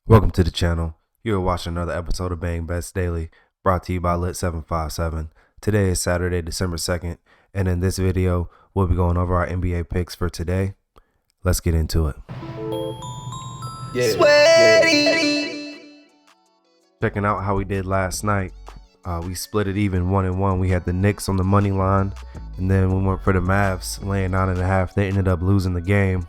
Welcome to the channel. You are watching another episode of BangBets Daily, brought to you by Lit757. Today is Saturday, December 2nd, and in this video, we'll be going over our NBA picks for today. Let's get into it. Checking out how we did last night. We split it even 1-1. We had the Knicks on the money line, and then we went for the Mavs, laying 9.5. They ended up losing the game.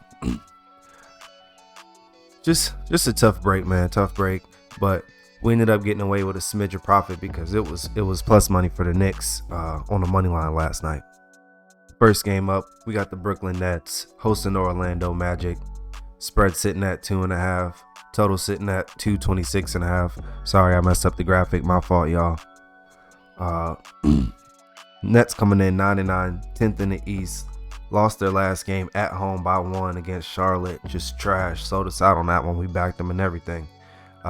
Just a tough break, man. Tough break. But we ended up getting away with a smidge of profit because it was plus money for the Knicks on the money line last night. First game up, we got the Brooklyn Nets hosting the Orlando Magic. Spread sitting at 2.5. Total sitting at 226.5. Sorry, I messed up the graphic. My fault, y'all. Nets coming in 9-9, 10th in the East. Lost their last game at home by 1 against Charlotte. Just trash. Sold us out on that one. We backed them and everything.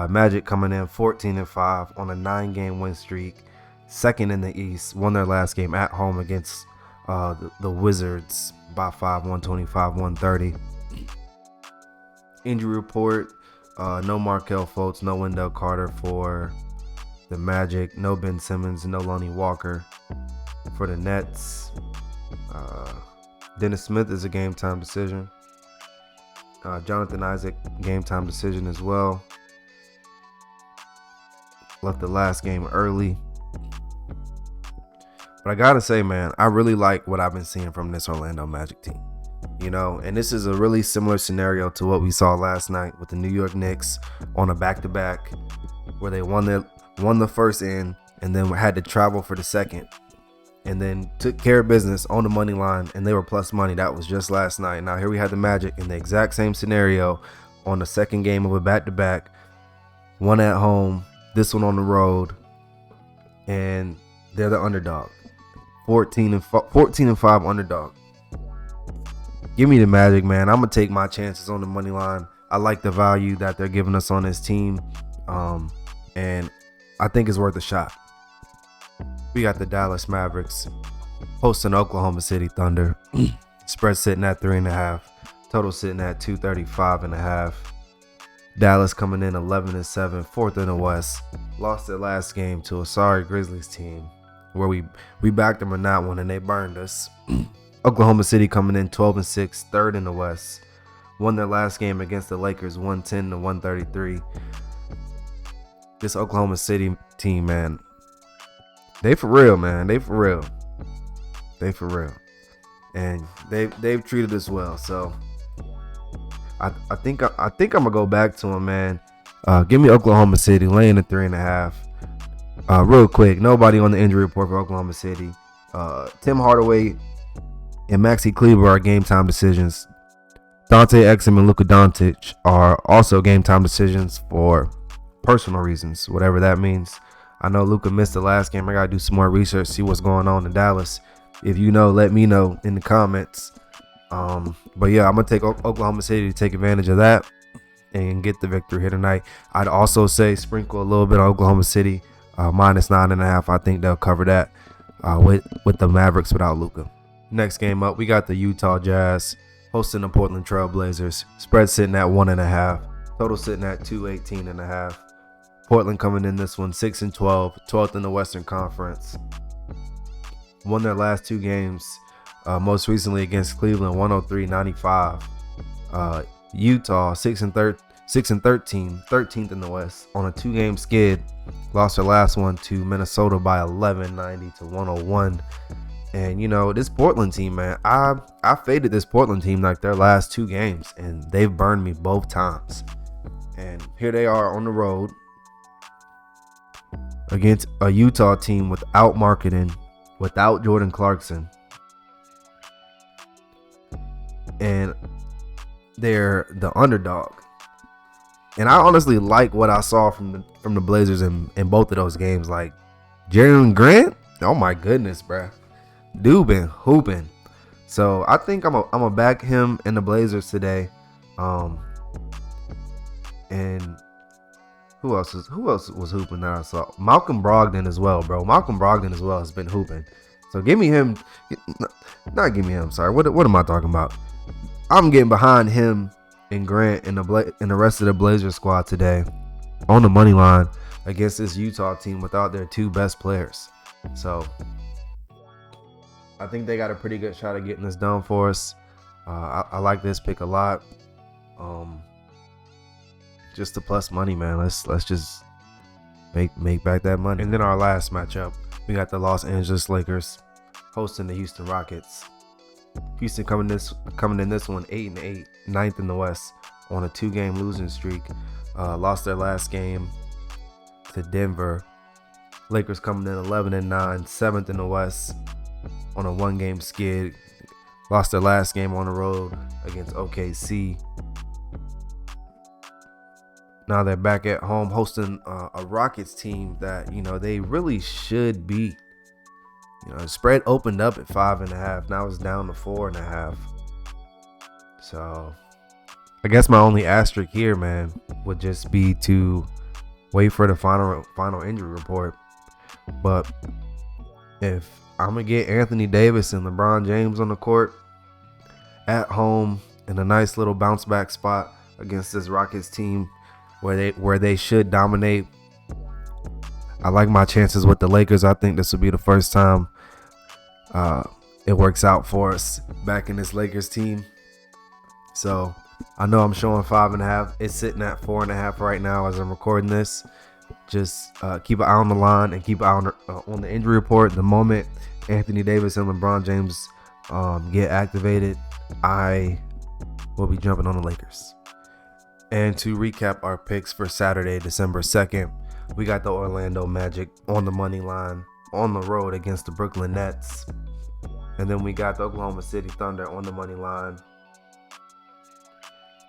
Magic coming in 14-5 on a 9-game win streak. Second in the East. Won their last game at home against the Wizards by 5, 125-130. Injury report. No Markelle Fultz. No Wendell Carter for the Magic. No Ben Simmons. No Lonnie Walker for the Nets. Dennis Smith is a game time decision. Jonathan Isaac, game time decision as well. Left the last game early. But I gotta say, man, I really like what I've been seeing from this Orlando Magic team. You know, and this is a really similar scenario to what we saw last night with the New York Knicks on a back-to-back, where they won the first in and then had to travel for the second. And then took care of business on the money line, and they were plus money. That was just last night. Now here we had the Magic in the exact same scenario on the second game of a back-to-back. One at home, this one on the road, and they're the underdog. 14-5 underdog. Give me the Magic, man. I'm gonna take my chances on the money line. I like the value that they're giving us on this team, and I think it's worth a shot. We got the Dallas Mavericks hosting Oklahoma City Thunder. Spread sitting at 3.5. Total sitting at 235.5. Dallas coming in 11-7, fourth in the West. Lost their last game to a sorry Grizzlies team, where we backed them in that one and they burned us. Oklahoma City coming in 12-6, third in the West. Won their last game against the Lakers 110-133. This Oklahoma City team, man. They for real, man. They for real. And they've treated us well. So I think I'm gonna go back to them, man. Give me Oklahoma City laying at 3.5. Real quick, nobody on the injury report for Oklahoma City. Tim Hardaway and Maxi Kleber are game time decisions. Dante Exum and Luka Doncic are also game time decisions for personal reasons, whatever that means. I know Luka missed the last game. I got to do some more research, see what's going on in Dallas. If you know, let me know in the comments. But yeah, I'm going to take Oklahoma City to take advantage of that and get the victory here tonight. I'd also say sprinkle a little bit of Oklahoma City, minus 9.5. I think they'll cover that with the Mavericks without Luka. Next game up, we got the Utah Jazz hosting the Portland Trail Blazers. Spread sitting at 1.5. Total sitting at 218.5. Portland coming in this one 6-12, 12th in the Western Conference. Won their last two games, most recently against Cleveland, 103-95. Utah 6-13, 13th in the West on a 2-game skid. Lost their last one to Minnesota by 11, 90-101. And you know, this Portland team, man, I faded this Portland team like their last 2 games, and they've burned me both times. And here they are on the road against a Utah team without marketing, without Jordan Clarkson, and they're the underdog. And I honestly like what I saw from the Blazers in both of those games. Like Jeremy Grant, oh my goodness, bruh, dude been hooping. So I think I'm gonna back him and the Blazers today. And Who else was hooping that I saw? Malcolm Brogdon as well, bro. Malcolm Brogdon as well has been hooping. So give me him. Not give me him. Sorry. What am I talking about? I'm getting behind him and Grant and the rest of the Blazers squad today on the money line against this Utah team without their two best players. So I think they got a pretty good shot at getting this done for us. I like this pick a lot. Just the plus money, man. Let's just make back that money. And then our last matchup, we got the Los Angeles Lakers hosting the Houston Rockets. Houston coming in this one 8-8, 9th in the West on a 2-game losing streak. Lost their last game to Denver. Lakers coming in 11-9, 7th in the West on a 1-game skid. Lost their last game on the road against OKC. Now they're back at home hosting a Rockets team that, they really should beat. The spread opened up at 5.5. Now it's down to 4.5. So I guess my only asterisk here, man, would just be to wait for the final injury report. But if I'm going to get Anthony Davis and LeBron James on the court at home in a nice little bounce back spot against this Rockets team where they should dominate, I like my chances with the Lakers. I think this will be the first time it works out for us back in this Lakers team. So I know I'm showing 5.5. It's sitting at 4.5 right now as I'm recording this. Just keep an eye on the line and keep an eye on the injury report. The moment Anthony Davis and LeBron James get activated, I will be jumping on the Lakers. And to recap our picks for Saturday, December 2nd, we got the Orlando Magic on the money line on the road against the Brooklyn Nets. And then we got the Oklahoma City Thunder on the money line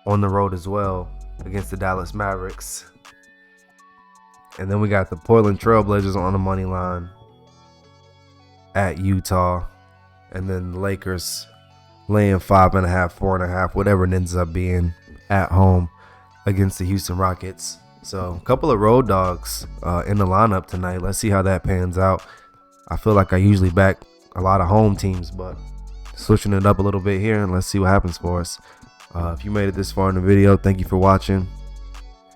on the road as well against the Dallas Mavericks. And then we got the Portland Trailblazers on the money line at Utah. And then the Lakers laying 5.5, 4.5, whatever it ends up being at home against the Houston Rockets. So a couple of road dogs in the lineup tonight. Let's see how that pans out. I feel like I usually back a lot of home teams, but switching it up a little bit here, and let's see what happens for us. If you made it this far in the video, thank you for watching.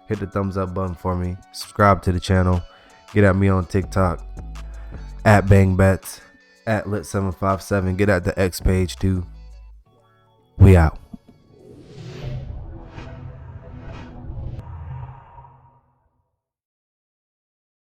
Hit the thumbs up button for me. Subscribe to the channel. Get at me on TikTok at BangBets, at Lit757. Get at the X page too. We out.